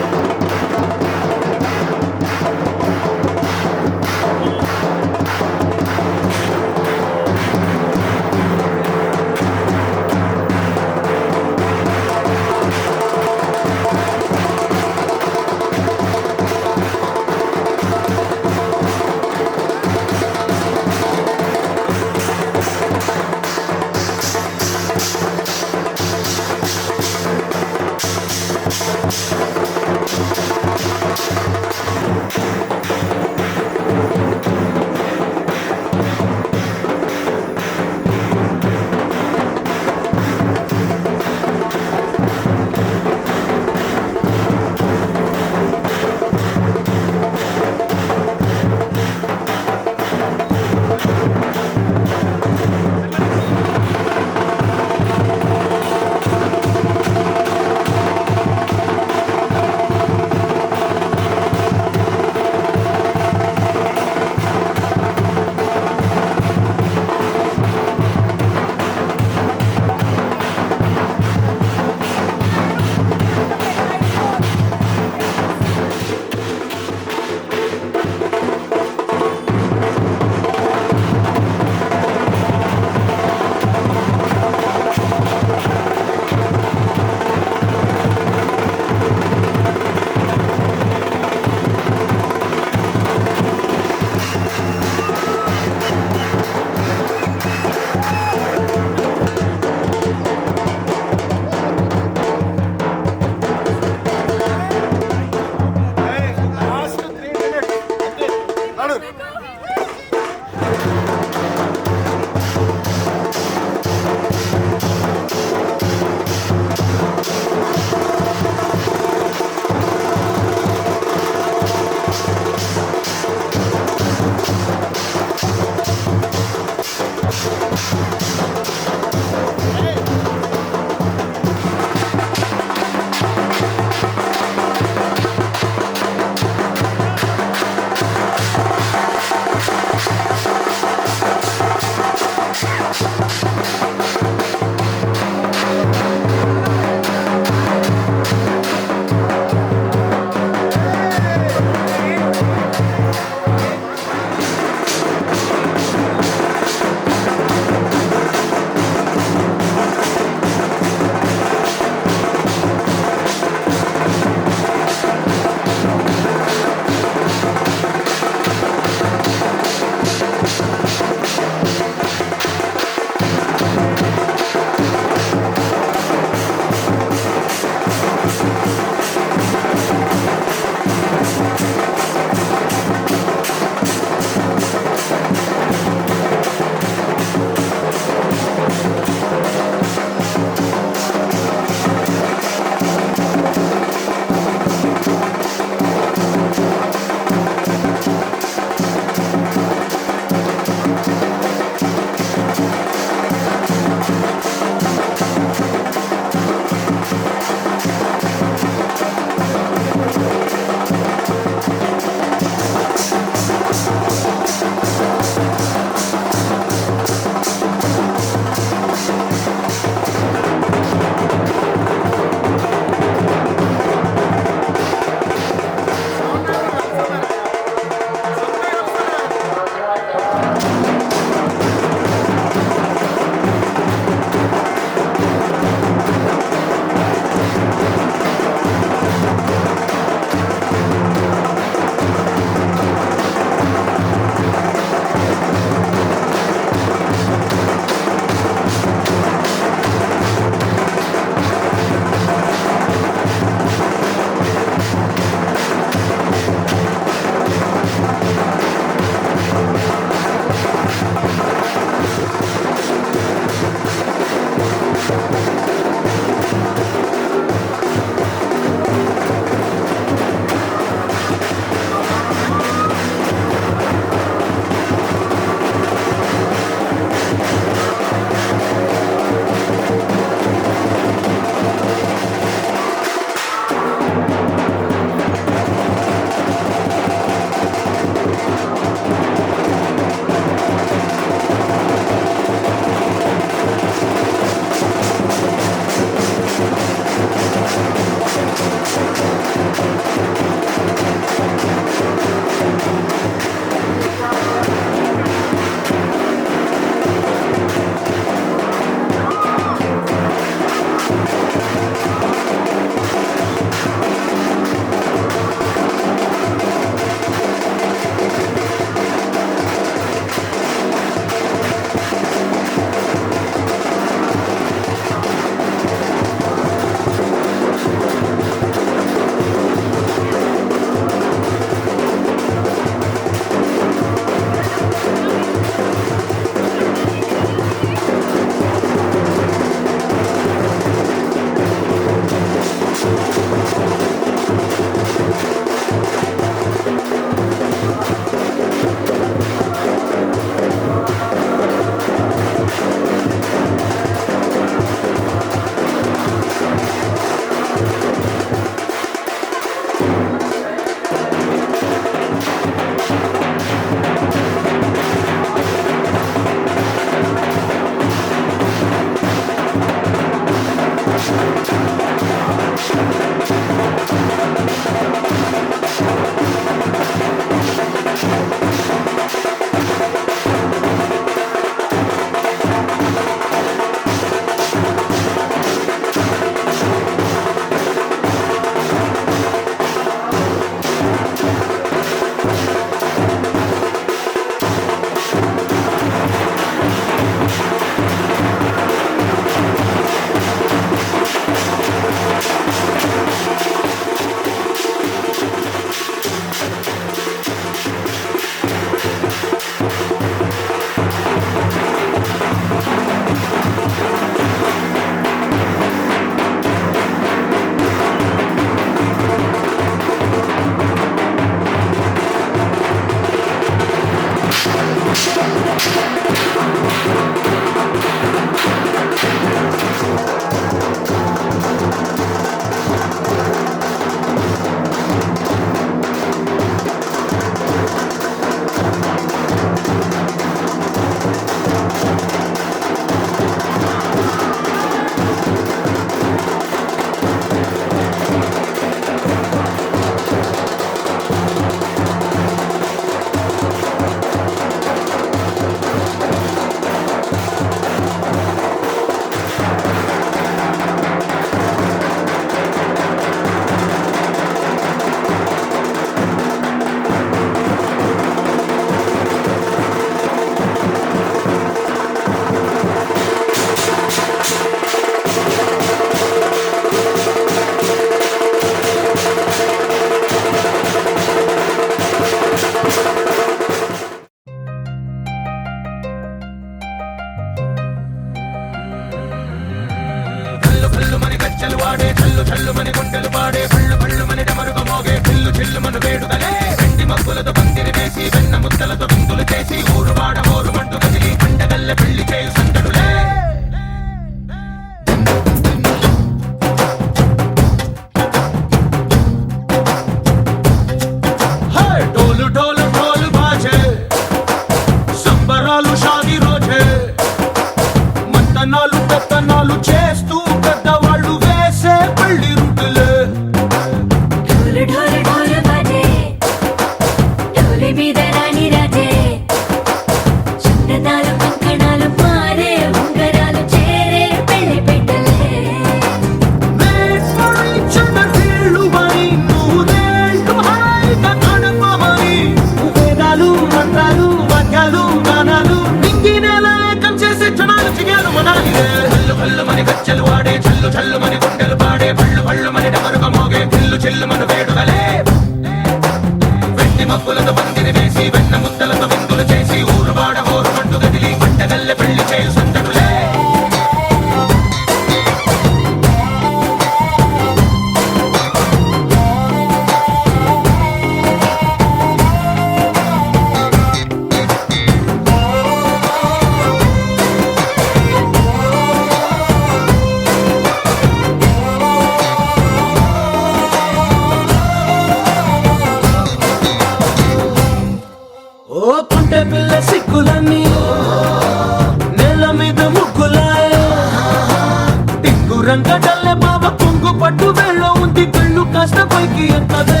రంగడల్లే బాబా కొంగు పట్టు వెళ్ళ ఉంది కళ్ళు కాస్త పైకి ఎక్కదే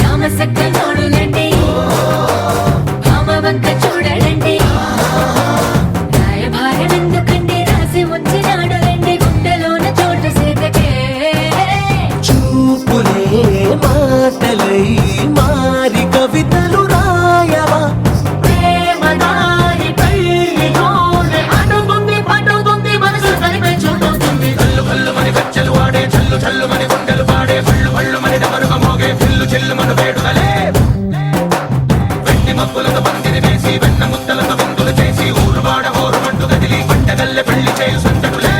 రామసక్క నోడులండి భామవంక చూడడండి రాయభారం ఎందుకండి రాసి ఉంచినాడు రండి గుండెలోన చోటు సేతకే చూపులే మాటలై మారి కవితలు రాయవా ప్రేమ దారి పెళ్ళిలోనే అడుగుంది పడుతుంది మనసు కలిపే చోటవుతుంది కళ్ళు కళ్ళు మని గజ్జలు వాడే చల్లు చల్లు మని గుండెలు పాడే పళ్ళు పళ్ళు మని డమరుగ మోగే పిల్లు చెల్లు మన వేడుదలే వెండి మబ్బులతో పందిరి వేసి వెన్న ముద్దలతో విందులు చేసి ఊరు వాడ హోరు మంటు గదిలి పంటగల్లె పెళ్లి చేయు సంతడులే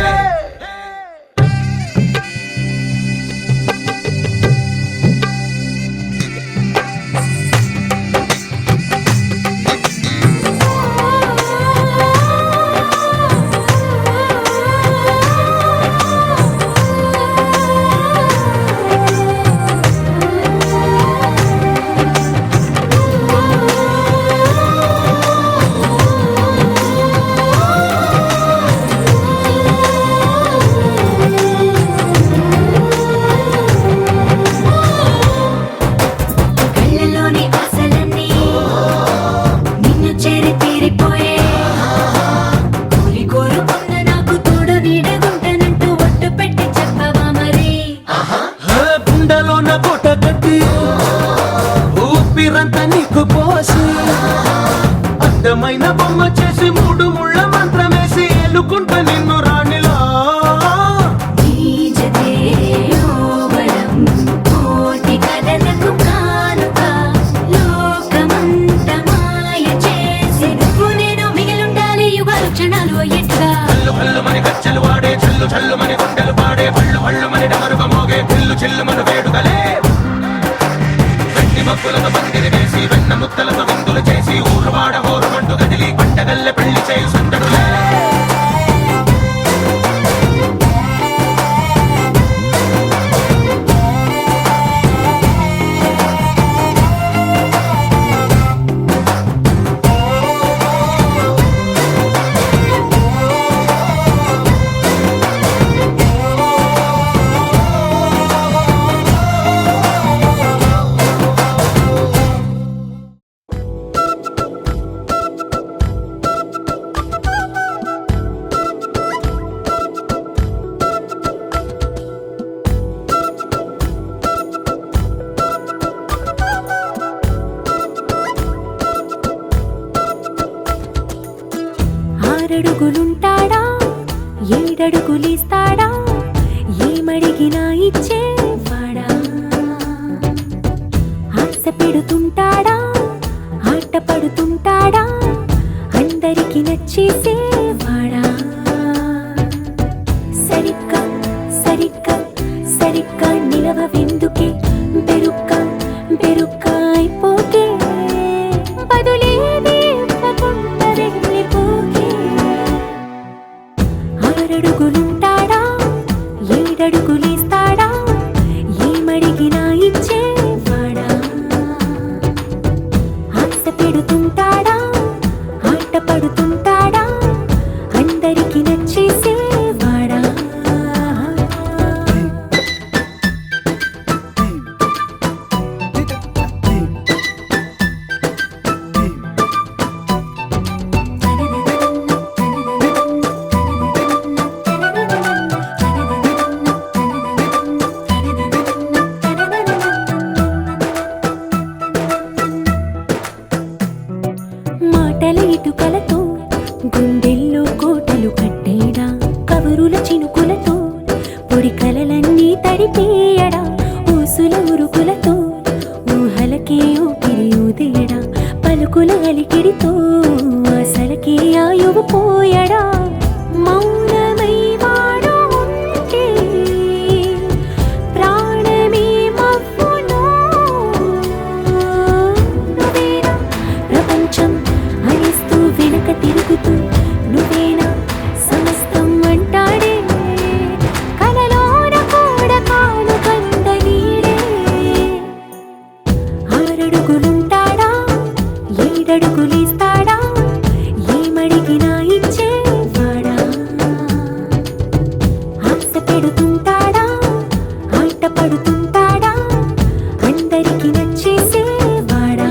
కళ్ళలోని ఆశలన్నీ నిన్ను చేరి తీరిపోయే కోరి కోరుకున్న నాకు తోడు నీడగుంటనంటూ ఒట్టు పెట్టి చెప్పవా మరి గుండెలోన కోట కట్టి ఊపిరంతా నీకు పోసి అడ్డమైన బొమ్మ చేసి మూడు ముళ్ళ మంత్రమేసి ఎలుకుంటా నిన్ను రాణిలా నీజతే ఓవరం కోటి కథలకు కానుక లోకమంత మాయ చేసి నువ్వు నేను మిగిలుండాలి యుగాలు క్షణాలు అయ్యేట్టుగా కళ్ళు కళ్ళు మని గజ్జలు వాడే చల్లు చల్లు మని గుండెలు పాడే పళ్ళు పళ్ళు మని డమరుగ మోగే పిల్లు చిల్లు మన వేడుదలే వెండి మబ్బులతో పందిరి వేసి వెన్న ముద్దలతో విందులు చేసి ఊరు వాడ ఆరడుగులుంటాడా ఏడడుగులిస్తాడా ఏమడిగినా ఇచ్చేవాడా ఆశ పెడుతుంటాడా ఆట పడుతుంటాడా అందరికి నచ్చేసేవాడా సరిగ్గా సరిగ్గా సరిగ్గా నిలవెందుకే బెరుక్క అయిపోకే బదులేది ఇవ్వకుండా వెళ్ళిపోకే ఆరడుగులుంటాడా ఏడడుగులేస్తాడా ఏమడిగినా ఇచ్చేవాడా ఆశ పెడుతుంటాడా ఆట పడుతుంటాడా అందరికి నచ్చేసేవాడా మాటల ఇటుకలతో గుండెల్లో కోటలు కట్టేడా కబురుల చినుకులతో పొడి కలలన్నీ తడిపేయడా ఊసుల ఉరుకులతో ఊహలకే ఊపిరి ఊదేయడా పలుకుల అలికిడితో అసలకే ఆయువు పోయడా మౌనమై వాడు ఉంటే ప్రాణమే మవ్వునో నువ్వేనా ప్రపంచం అనిస్తూ వెనక తిరుగుతూ నువ్వేనా సమస్తం అంటాడే కలలోన కూడా కాను కంద నీడే ఆరడుగులుంటాడా ఏడడుగులేస్తాడా ఏమడిగినా ఇచ్చేవాడా ఆశ పెడుతుంటాడా ఆట పడుతుంటాడా అందరికి నచ్చేసేవాడా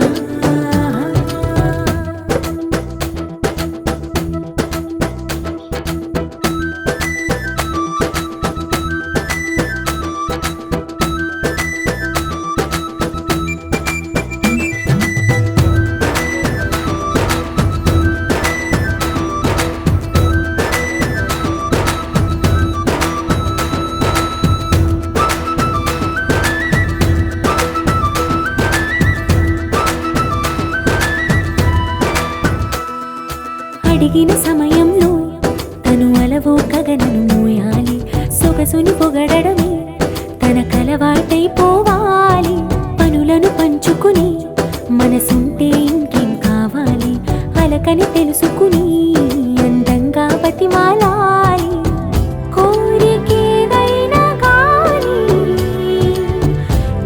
అడిగిన సమయంలో తను అలవో గగనను మోయాలి సొగసుని పొగడమే తన కలవాటైపోవాలి పనులను పంచుకుని మనసుంటే ఇంకేం కావాలి అలకని తెలుసుకుని అందంగా బతిమాలాలి కోరికేదైనా గాని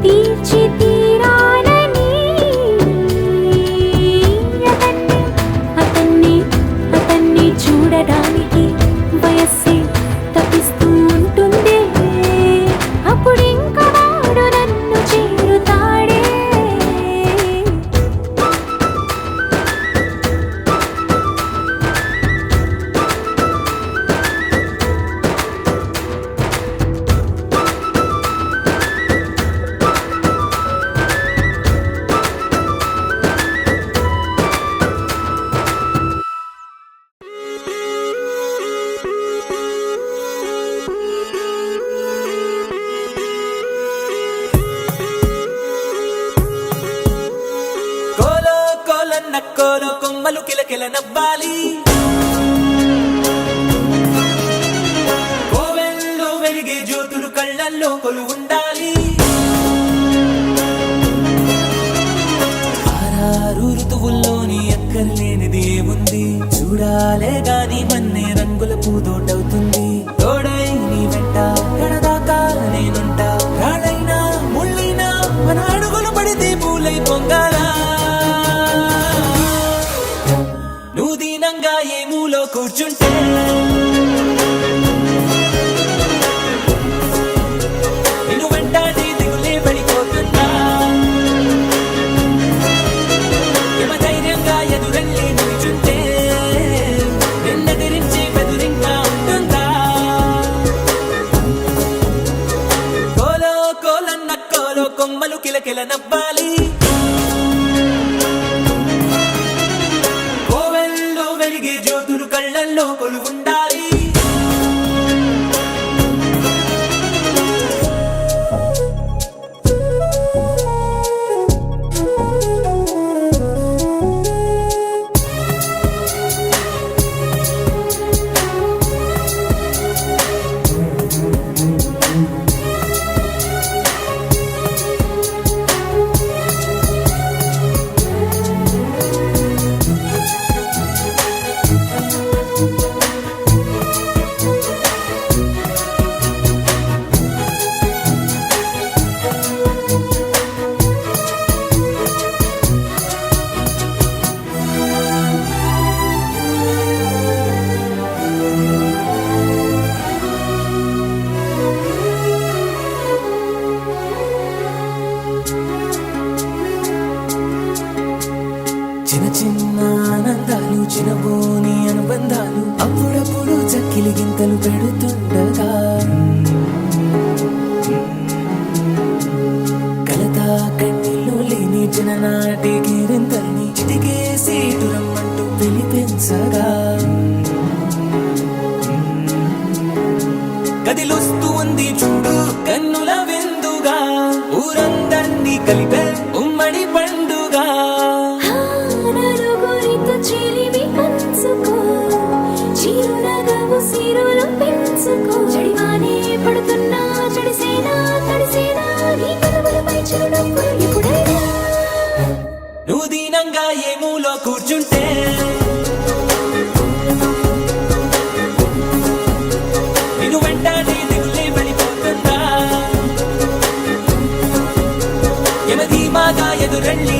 తీర్చి తీరాలని అతన్ని చూడడానికి వయస్సే తప్పిస్తూ ఉంటుంది అప్పుడింక వాడు నన్ను చేరుతాడే కోలో కోలన్న కోలో కొమ్మలు కిలకిల నవ్వాలి కోవెల్లో వెలిగే జ్యోతులు కళ్ళల్లో కొలు ఉండాలి ఆరారు ఋతువుల్లోని ఎక్కర్లేనిది ఏముంది చూడాలే గాని మన్నే రంగుల పూదోటవుతుంది తోడై నీ వెంట కడదాకా నేనుంటా రాడైనా ముళ్ళైనా మన అడుగులు పడితే పూలై పొంగాలా నువ్వు దీనంగా ఏ మూలో కూర్చుంటే నిన్ను వెంటాడి దిగులే పడిపోతున్నా ధైర్యంగా ఎదురెళ్ళి నిల్చుంటే నిన్నెదిరించి బెదురింకా ఉంటుందా కోలో కోలన్న కోలో కొమ్మలు కిలకిల నవ్వాలి కోవెల్లో వెలిగే జ్యోతులు కళ్ళ కళ్ళల్లో కొలువుండాలి. చిన్న చిన్న ఆనందాలు చిన్నబోని అనుబంధాలు అప్పుడప్పుడు చక్కిలి గింతలు పెడుతుండగా కలతా కన్నీళ్ళు లేని చిన్ననాటి గిరింతల్ని చిటికేసి రమ్మంటూ పిలిపించగా కదిలొస్తూ ఉంది చూడు కన్నుల విందుగా ఊరందర్నీ కలిపే ఉమ్మడి పండుగ. నలుగురితో చెలిమి పంచుకో చిరునగవు సిరులు పెంచుకో చెడివానే పడుతున్నా చెడిసేనా తడిసేనా నీ కనుమలపై చిరునవ్వులు ఎప్పుడైనా నువ్వు దీనంగా ఏ మూలో కూర్చుంటే నిన్ను వెంటాడి దిగులే వెళ్ళిపోతుందా యమధీమాగా ఎదురెళ్ళి